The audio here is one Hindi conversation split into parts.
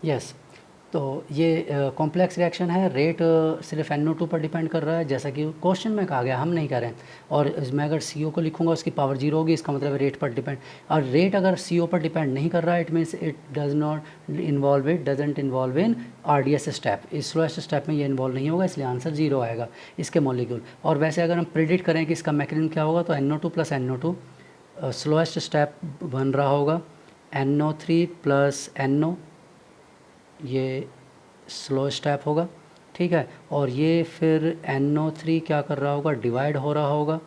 यस। तो ये कॉम्प्लेक्स रिएक्शन है, रेट सिर्फ NO2 पर डिपेंड कर रहा है, जैसा कि क्वेश्चन में कहा गया, हम नहीं कह रहे हैं। और मैं अगर CO को लिखूंगा उसकी पावर 0 होगी, इसका मतलब रेट पर डिपेंड। और रेट अगर CO पर डिपेंड नहीं कर रहा है, it means it doesn't involve in RDS step. इस स्लोएस्ट स्टेप में ये इन्वॉल्व नहीं होगा, इसलिए आंसर 0 आएगा इसके मॉलिक्यूल। और वैसे अगर हम प्रिडिक्ट करें कि इसका मैकेनिज्म क्या होगा, तो NO2 plus NO2 slowest step बन रहा होगा, NO3 प्लस NO, ये स्लो स्टेप होगा, ठीक है। और ये फिर NO3 क्या कर रहा होगा, डिवाइड हो रहा होगा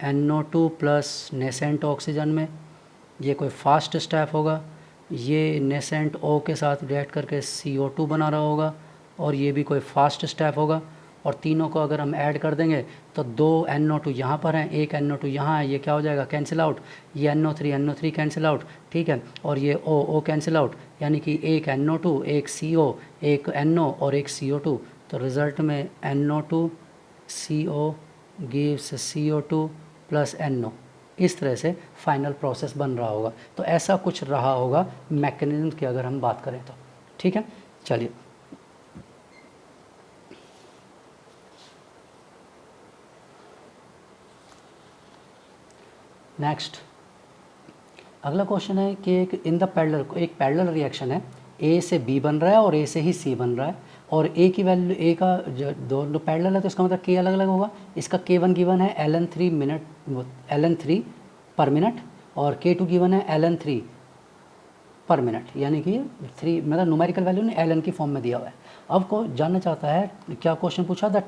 NO2 प्लस नेसेंट ऑक्सीजन में, ये कोई फास्ट स्टेप होगा। ये नेसेंट O के साथ रिएक्ट करके CO2 बना रहा होगा, और ये भी कोई फास्ट स्टेप होगा। और तीनों को अगर हम ऐड कर देंगे तो 2 NO2 यहाँ पर हैं, 1 NO2 यहाँ है, ये क्या हो जाएगा, कैंसिल आउट। ये NO3 कैंसिल आउट, ठीक है। और ये O कैंसिल आउट, यानी कि एक NO2, एक CO, एक NO और एक CO2। तो रिज़ल्ट में NO2 CO gives CO2 plus NO। इस तरह से फाइनल प्रोसेस बन रहा होगा। तो ऐसा कुछ रहा होगा मैकेनिज्म की अगर हम बात करें तो, ठीक है। चलिए नेक्स्ट, अगला क्वेश्चन है कि एक पैरेलल रिएक्शन है, A से B बन रहा है और A से ही C बन रहा है, और A की वैल्यू, A का जो दोनों पैरेलल है तो इसका मतलब K अलग अलग होगा। इसका K1 गिवन है ln3 पर मिनट, और K2 गिवन है ln3 पर मिनट, यानी कि 3 मतलब न्यूमेरिकल वैल्यू ने ln की फॉर्म में दिया हुआ है। अब को जानना चाहता है, क्या क्वेश्चन पूछा, the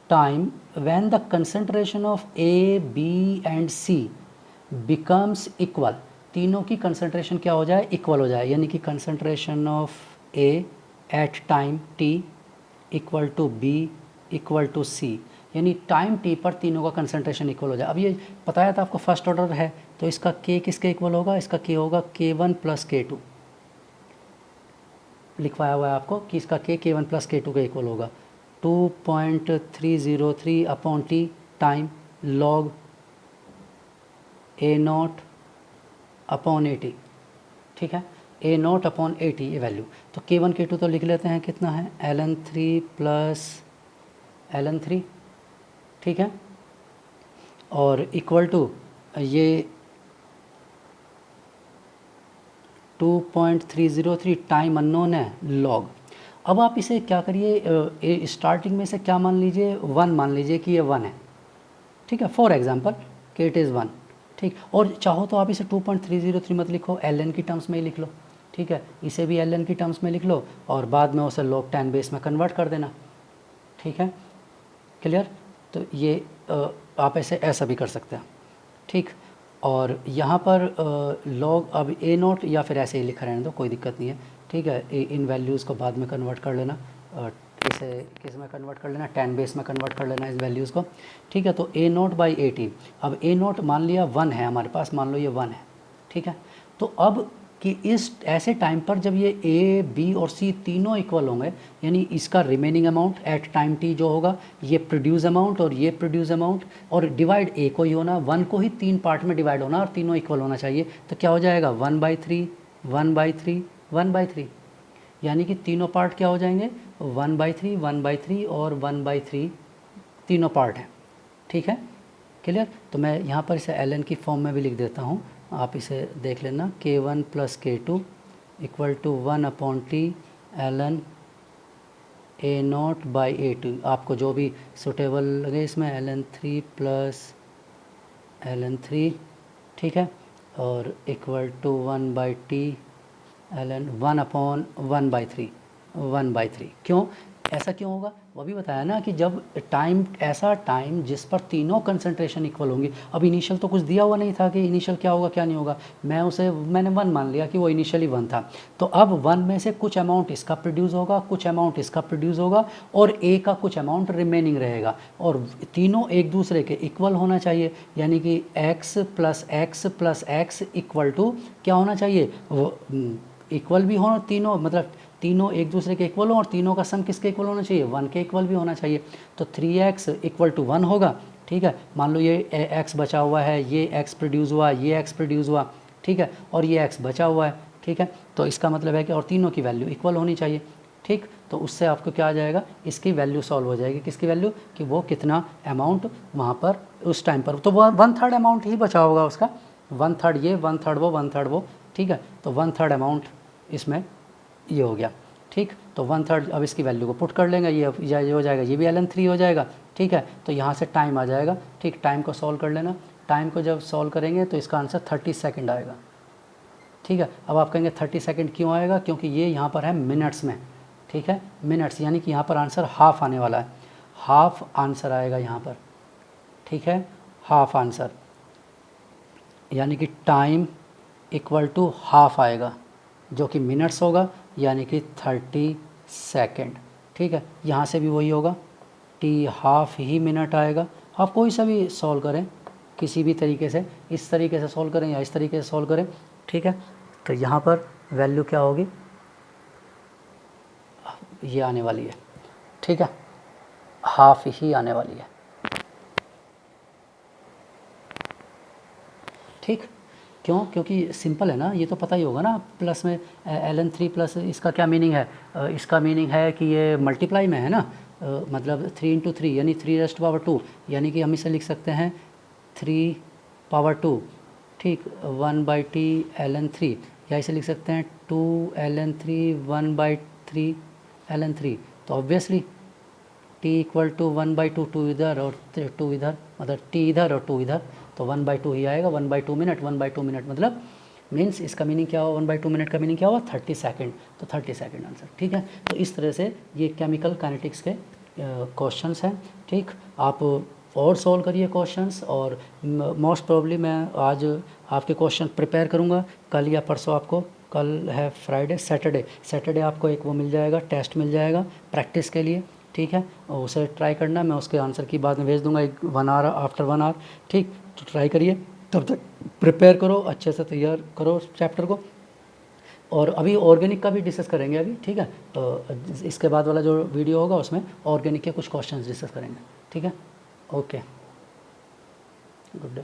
time when the concentration of A, B and C becomes equal. तीनों की कंसंट्रेशन क्या हो जाए, इक्वल हो जाए, यानी कि concentration of A at time t equal to B equal to C, यानी टाइम t पर तीनों का कंसंट्रेशन इक्वल हो जाए। अब ये बताया था आपको फर्स्ट ऑर्डर है, तो इसका K किसके इक्वल होगा, इसका K होगा K1 प्लस K2। लिखवाया हुआ है आपको कि इसका K1 प्लस K2 के इक्वल होगा। 2.303 upon T time log A0 upon 80, ठीक है। A0 अपॉन 80 ये वैल्यू। तो K1 K2 तो लिख लेते हैं, कितना है ln3 प्लस ln3, ठीक है। और इक्वल टू ये 2.303 टाइम अननोन है लॉग। अब आप इसे क्या करिए, स्टार्टिंग में से क्या मान लीजिए, 1 मान लीजिए कि ये 1 है, ठीक है, फॉर एग्जांपल कि इट इज़ 1, ठीक। और चाहो तो आप इसे 2.303 मत लिखो, ln की टर्म्स में ही लिख लो, ठीक है। इसे भी ln की टर्म्स में लिख लो और बाद में उसे log 10 बेस में कन्वर्ट कर देना, ठीक है, क्लियर। तो ये आप ऐसा भी कर सकते हैं, ठीक। और यहाँ पर log अब A0 या फिर ऐसे ही लिखा रहने दो, कोई दिक्कत नहीं है, ठीक है। इन वैल्यूज़ को बाद में कन्वर्ट कर लेना, इसे किस में कन्वर्ट कर लेना, 10 बेस में कन्वर्ट कर लेना इस वैल्यूज़ को, ठीक है। तो A0 बाई 80, अब A0 मान लिया 1 है हमारे पास, मान लो ये 1 है, ठीक है। तो अब कि इस ऐसे टाइम पर जब ये A, B और C तीनों इक्वल होंगे, यानी इसका remaining amount at time t जो होगा, ये प्रोड्यूस अमाउंट और ये प्रोड्यूस अमाउंट, और डिवाइड A को ही होना, 1 को ही 3 पार्ट में डिवाइड होना और तीनों इक्वल होना चाहिए। तो क्या हो जाएगा, 1/3 1/3 1/3, यानी कि तीनों पार्ट क्या हो जाएंगे, 1/3 1/3 और 1/3 तीनों पार्ट हैं, ठीक है, क्लियर। तो मैं यहाँ पर इसे ln की फॉर्म में भी लिख देता हूँ, आप इसे देख लेना, K1 plus K2 equal to 1 upon T ln A0 by A2, आपको जो भी सुटेबल लगे इसमें, ln3 प्लस ln3, ठीक है। और equal to 1/t ln 1 upon 1/3 क्यों, ऐसा क्यों होगा, वो भी बताया ना कि जब ऐसा टाइम जिस पर तीनों कंसंट्रेशन इक्वल होंगी। अब इनिशियल तो कुछ दिया हुआ नहीं था कि इनिशियल क्या होगा क्या नहीं होगा, मैंने 1 मान लिया कि वो इनिशियली 1 था। तो अब 1 में से कुछ अमाउंट इसका प्रोड्यूस होगा, कुछ अमाउंट इसका प्रोड्यूस होगा, और A का कुछ अमाउंट रिमेनिंग रहेगा, और तीनों एक दूसरे के इक्वल होना चाहिए, यानी कि x plus x plus x equal to क्या होना चाहिए, वो इक्वल भी हो तीनों, मतलब तीनों एक दूसरे के इक्वल हो, और तीनों का सम किसके इक्वल होना चाहिए, 1 के इक्वल भी होना चाहिए। तो 3x इक्वल टू 1 होगा, ठीक है। मान लो ये x बचा हुआ है, ये x प्रोड्यूस हुआ, ये x प्रोड्यूस हुआ, ठीक है, और ये x बचा हुआ है, ठीक है। तो इसका मतलब है कि और तीनों की वैल्यू इक्वल होनी चाहिए, ठीक। तो उससे आपको क्या आ जाएगा, इसकी वैल्यू सॉल्व हो जाएगी। किसकी वैल्यू, कि वो कितना अमाउंट वहाँ पर उस टाइम पर, तो वो 1/3 अमाउंट ही बचा होगा उसका, 1/3 ये 1/3 वो 1/3 वो, ठीक है। तो 1/3 अमाउंट इसमें ये हो गया, ठीक। तो 1/3 अब इसकी वैल्यू को पुट कर लेंगे, ये हो जाएगा, ये भी ln3 हो जाएगा, ठीक है। तो यहाँ से टाइम आ जाएगा, ठीक। टाइम को सॉल्व कर लेना, टाइम को जब सॉल्व करेंगे तो इसका आंसर 30 सेकंड आएगा, ठीक है। अब आप कहेंगे 30 सेकंड क्यों आएगा, क्योंकि ये यहाँ पर है मिनट्स में, ठीक है, मिनट्स, यानी कि यहाँ पर आंसर हाफ आने वाला है, हाफ आंसर आएगा यहाँ पर, ठीक है, हाफ आंसर, यानी कि टाइम इक्वल टू हाफ आएगा, जो कि मिनट्स होगा, यानी कि 30 सेकंड, ठीक है। यहाँ से भी वही होगा, टी हाफ ही मिनट आएगा। आप कोई सा भी सॉल्व करें, किसी भी तरीके से, इस तरीके से सॉल्व करें या इस तरीके से सॉल्व करें, ठीक है। तो यहाँ पर वैल्यू क्या होगी, ये आने वाली है, ठीक है, हाफ ही आने वाली है, ठीक। क्यों, क्योंकि सिंपल है ना, ये तो पता ही होगा ना, प्लस में ln3 प्लस इसका क्या मीनिंग है, इसका मीनिंग है कि ये मल्टीप्लाई में है ना, मतलब 3 × 3 यानी 3⁻², यानी कि हम इसे लिख सकते हैं 3/2, ठीक, 1/t ln3, या इसे लिख सकते हैं 2 ln3 1/3 ln3। तो ऑब्वियसली t इक्वल टू 1/2, 2 इधर और 2 इधर, मतलब t इधर और 2 इधर, तो 1/2 ही आएगा, 1/2 मिनट, 1/2 मिनट मतलब मीन्स इसका मीनिंग क्या हुआ, 1/2 मिनट का मीनिंग क्या हुआ, 30 सेकंड, तो 30 सेकंड आंसर, ठीक है। तो इस तरह से ये केमिकल काइनेटिक्स के क्वेश्चंस हैं, ठीक। आप और सॉल्व करिए क्वेश्चंस, और मोस्ट प्रोबेबली मैं आज आपके क्वेश्चन प्रिपेयर करूँगा, कल या परसों आपको, कल है फ्राइडे, सैटरडे आपको एक वो मिल जाएगा, टेस्ट मिल जाएगा प्रैक्टिस के लिए, ठीक है। और उसे ट्राई करना, मैं उसके आंसर की बाद में भेज दूंगा 1 आवर, आफ्टर 1 आवर, ठीक। तो ट्राई करिए, तब तक प्रिपेयर करो, अच्छे से तैयार करो चैप्टर को। और अभी ऑर्गेनिक का भी डिस्कस करेंगे अभी, ठीक है। तो इसके बाद वाला जो वीडियो होगा उसमें ऑर्गेनिक के कुछ क्वेश्चंस डिस्कस करेंगे, ठीक है। Okay, good day.